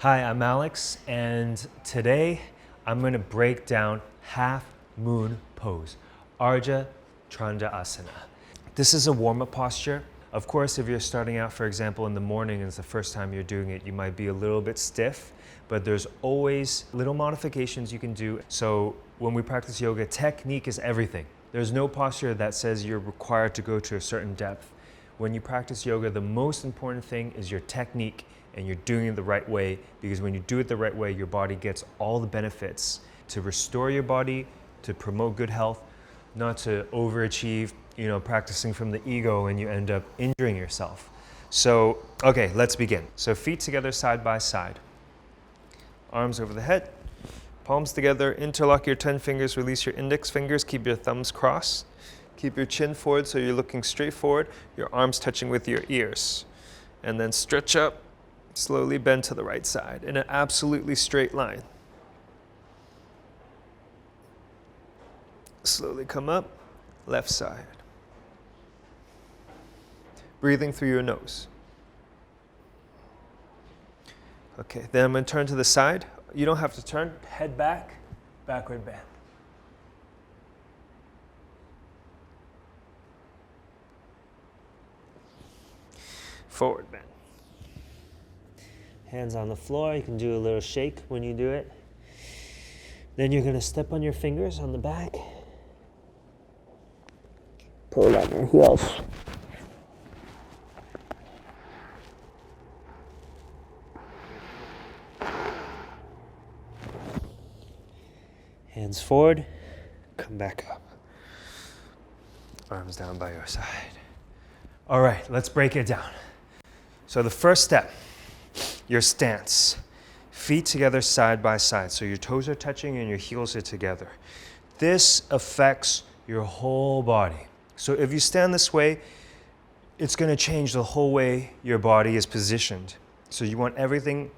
Hi, I'm Alex, and today I'm going to break down half moon pose, Ardha Chandrasana. This is a warm-up posture. Of course, if you're starting out, for example, in the morning and it's the first time you're doing it, you might be a little bit stiff, but there's always little modifications you can do. So when we practice yoga, technique is everything. There's no posture that says you're required to go to a certain depth. When you practice yoga, the most important thing is your technique and you're doing it the right way, because when you do it the right way, your body gets all the benefits to restore your body, to promote good health, not to overachieve, practicing from the ego and you end up injuring yourself. So, okay, let's begin. So feet together side by side. Arms over the head, palms together, interlock your 10 fingers, release your index fingers, keep your thumbs crossed. Keep your chin forward so you're looking straight forward, your arms touching with your ears. And then stretch up, slowly bend to the right side in an absolutely straight line. Slowly come up, left side. Breathing through your nose. Okay, then I'm going to turn to the side. You don't have to turn, head back, backward bend. Forward bend. Hands on the floor, you can do a little shake when you do it. Then you're going to step on your fingers on the back. Pull on your heels. Hands forward, come back up. Arms down by your side. All right, let's break it down. So the first step, your stance. Feet together side by side. So your toes are touching and your heels are together. This affects your whole body. So if you stand this way, it's going to change the whole way your body is positioned. So you want everything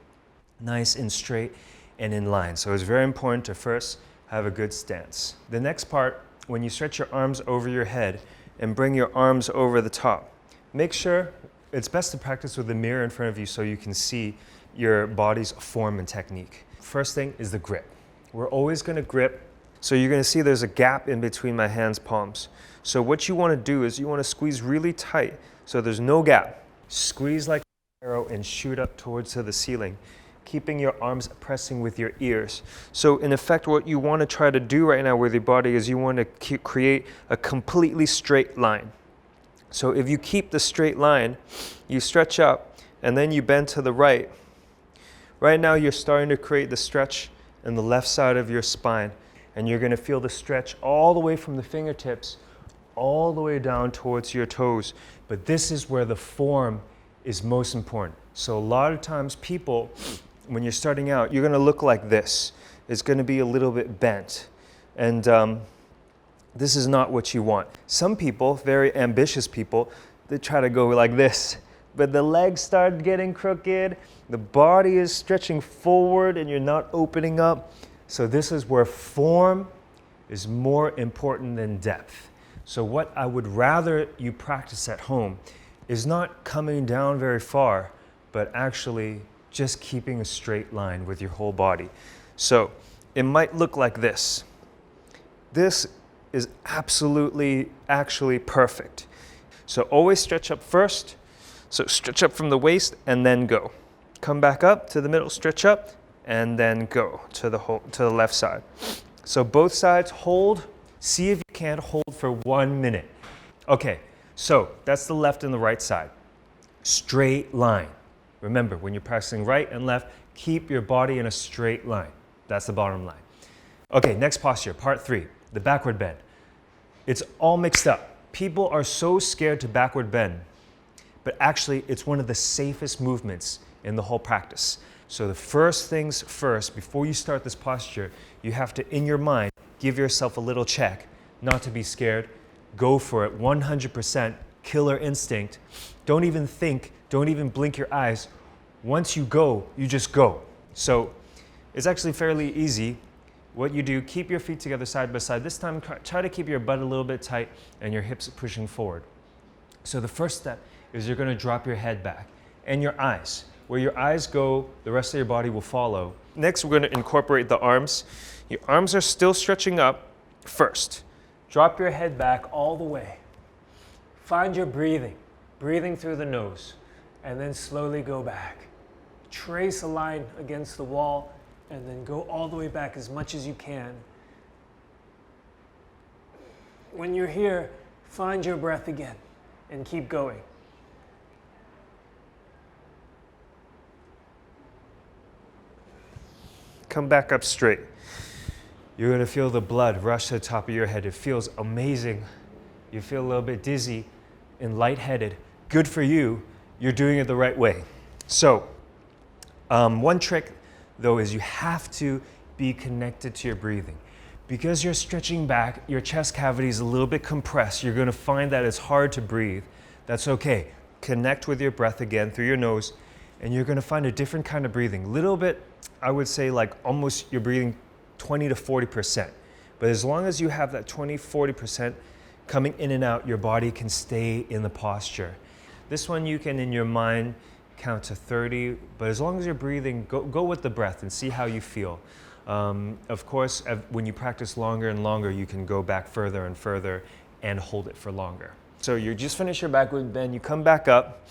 nice and straight and in line. So it's very important to first have a good stance. The next part, when you stretch your arms over your head and bring your arms over the top, make sure it's best to practice with the mirror in front of you so you can see your body's form and technique. First thing is the grip. We're always going to grip. So you're going to see there's a gap in between my hands' palms. So what you want to do is you want to squeeze really tight so there's no gap. Squeeze like an arrow and shoot up towards the ceiling, keeping your arms pressing with your ears. So in effect, what you want to try to do right now with your body is you want to create a completely straight line. So if you keep the straight line, you stretch up and then you bend to the right. Right now you're starting to create the stretch in the left side of your spine, and you're going to feel the stretch all the way from the fingertips all the way down towards your toes. But this is where the form is most important. So a lot of times people, when you're starting out, you're going to look like this. It's going to be a little bit bent. And this is not what you want. Some people, very ambitious people, they try to go like this, but the legs start getting crooked, the body is stretching forward and you're not opening up. So this is where form is more important than depth. So what I would rather you practice at home is not coming down very far, but actually just keeping a straight line with your whole body. So it might look like this. This is absolutely, actually perfect. So always stretch up first. So stretch up from the waist and then go. Come back up to the middle, stretch up, and then go to the left side. So both sides hold. See if you can hold for 1 minute. Okay, so that's the left and the right side. Straight line. Remember, when you're practicing right and left, keep your body in a straight line. That's the bottom line. Okay, next posture, part 3, the backward bend. It's all mixed up. People are so scared to backward bend, but actually it's one of the safest movements in the whole practice. So the first things first, before you start this posture, you have to, in your mind, give yourself a little check, not to be scared. Go for it, 100%, killer instinct. Don't even think, don't even blink your eyes. Once you go, you just go. So it's actually fairly easy. What you do, keep your feet together side by side. This time, try to keep your butt a little bit tight and your hips pushing forward. So the first step is you're going to drop your head back and your eyes. Where your eyes go, the rest of your body will follow. Next, we're going to incorporate the arms. Your arms are still stretching up first. Drop your head back all the way. Find your breathing through the nose, and then slowly go back. Trace a line against the wall, and then go all the way back as much as you can. When you're here, find your breath again, and keep going. Come back up straight. You're going to feel the blood rush to the top of your head. It feels amazing. You feel a little bit dizzy and lightheaded. Good for you. You're doing it the right way. So, one trick though is you have to be connected to your breathing. Because you're stretching back, your chest cavity is a little bit compressed. You're going to find that it's hard to breathe. That's okay. Connect with your breath again through your nose, and you're going to find a different kind of breathing. Little bit, I would say, like almost you're breathing 20 to 40%. But as long as you have that 20-40% coming in and out, your body can stay in the posture. This one you can, in your mind, count to 30, but as long as you're breathing, go with the breath and see how you feel. Of course, when you practice longer and longer, you can go back further and further and hold it for longer. So you just finish your backward bend, you come back up.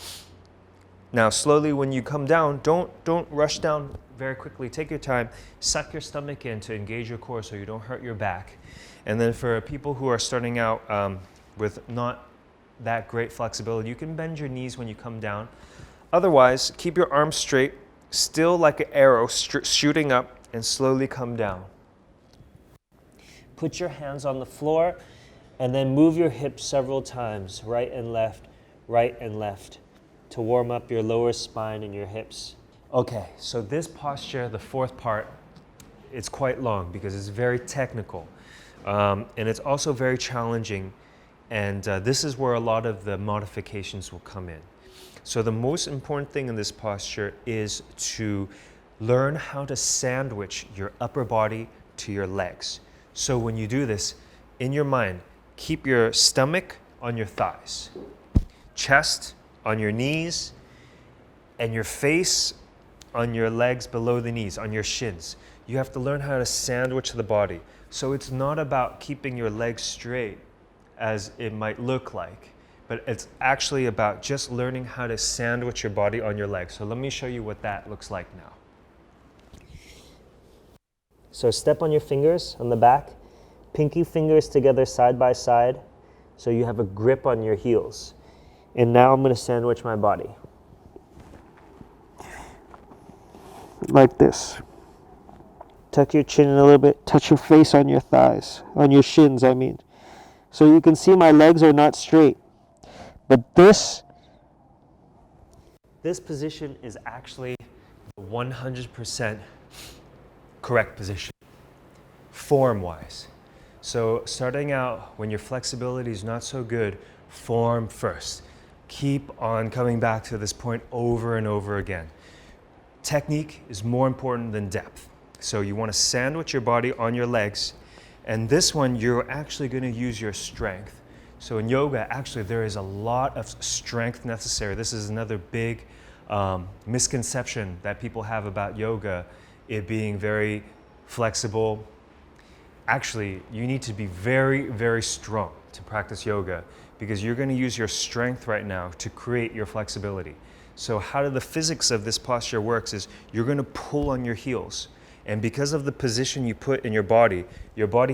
Now slowly when you come down, don't rush down very quickly. Take your time, suck your stomach in to engage your core so you don't hurt your back. And then for people who are starting out with not that great flexibility, you can bend your knees when you come down. Otherwise, keep your arms straight, still like an arrow shooting up, and slowly come down. Put your hands on the floor and then move your hips several times, right and left, to warm up your lower spine and your hips. Okay, so this posture, the fourth part, it's quite long because it's very technical. And it's also very challenging, and this is where a lot of the modifications will come in. So the most important thing in this posture is to learn how to sandwich your upper body to your legs. So when you do this, in your mind, keep your stomach on your thighs, chest on your knees, and your face on your legs below the knees, on your shins. You have to learn how to sandwich the body. So it's not about keeping your legs straight as it might look like, but it's actually about just learning how to sandwich your body on your legs. So let me show you what that looks like now. So step on your fingers on the back, pinky fingers together side by side, so you have a grip on your heels. And now I'm going to sandwich my body. Like this. Tuck your chin in a little bit, touch your face on your thighs, on your shins, I mean. So you can see my legs are not straight. But this position is actually 100% correct position, form-wise. So starting out, when your flexibility is not so good, form first. Keep on coming back to this point over and over again. Technique is more important than depth. So you want to sandwich your body on your legs, and this one you're actually going to use your strength. So in yoga, actually, there is a lot of strength necessary. This is another big misconception that people have about yoga, it being very flexible. Actually, you need to be very, very strong to practice yoga because you're going to use your strength right now to create your flexibility. So how the physics of this posture works is you're going to pull on your heels. And because of the position you put in your body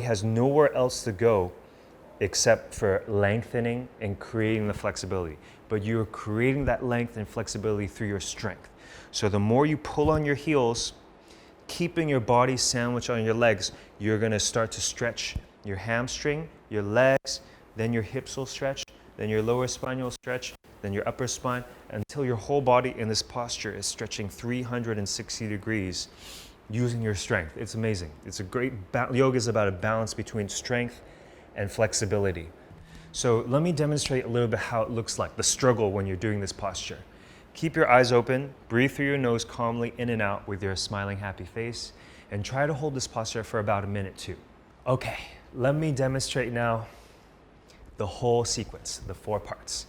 has nowhere else to go except for lengthening and creating the flexibility. But you're creating that length and flexibility through your strength. So the more you pull on your heels, keeping your body sandwiched on your legs, you're going to start to stretch your hamstring, your legs, then your hips will stretch, then your lower spine will stretch, then your upper spine, until your whole body in this posture is stretching 360 degrees using your strength. It's amazing. It's a great, yoga is about a balance between strength and flexibility. So let me demonstrate a little bit how it looks like, the struggle when you're doing this posture. Keep your eyes open, breathe through your nose calmly in and out with your smiling happy face, and try to hold this posture for about a minute too. Okay, let me demonstrate now the whole sequence, the 4 parts.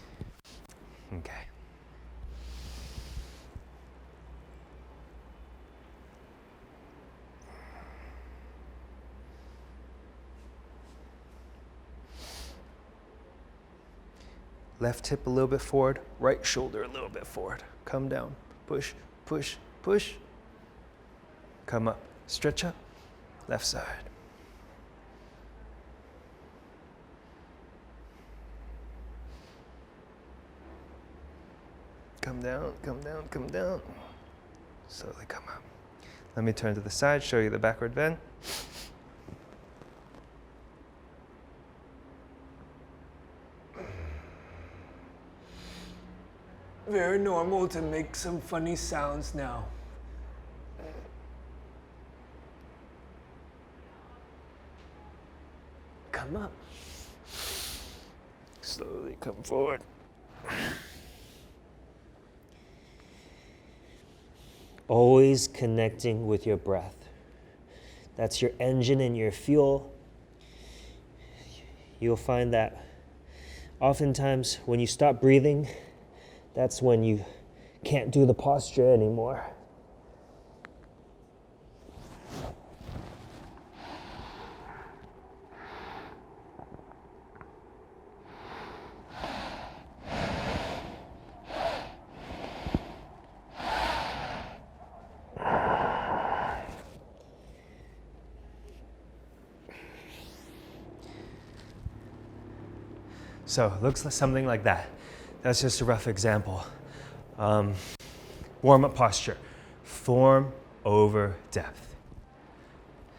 Okay. Left hip a little bit forward, right shoulder a little bit forward. Come down, push, push, push. Come up, stretch up, left side. Come down, come down, come down. Slowly come up. Let me turn to the side, show you the backward bend. Very normal to make some funny sounds now. Come up. Slowly come forward. Always connecting with your breath. That's your engine and your fuel. You'll find that oftentimes when you stop breathing, that's when you can't do the posture anymore. So it looks like something like that. That's just a rough example. Warm-up posture. Form over depth.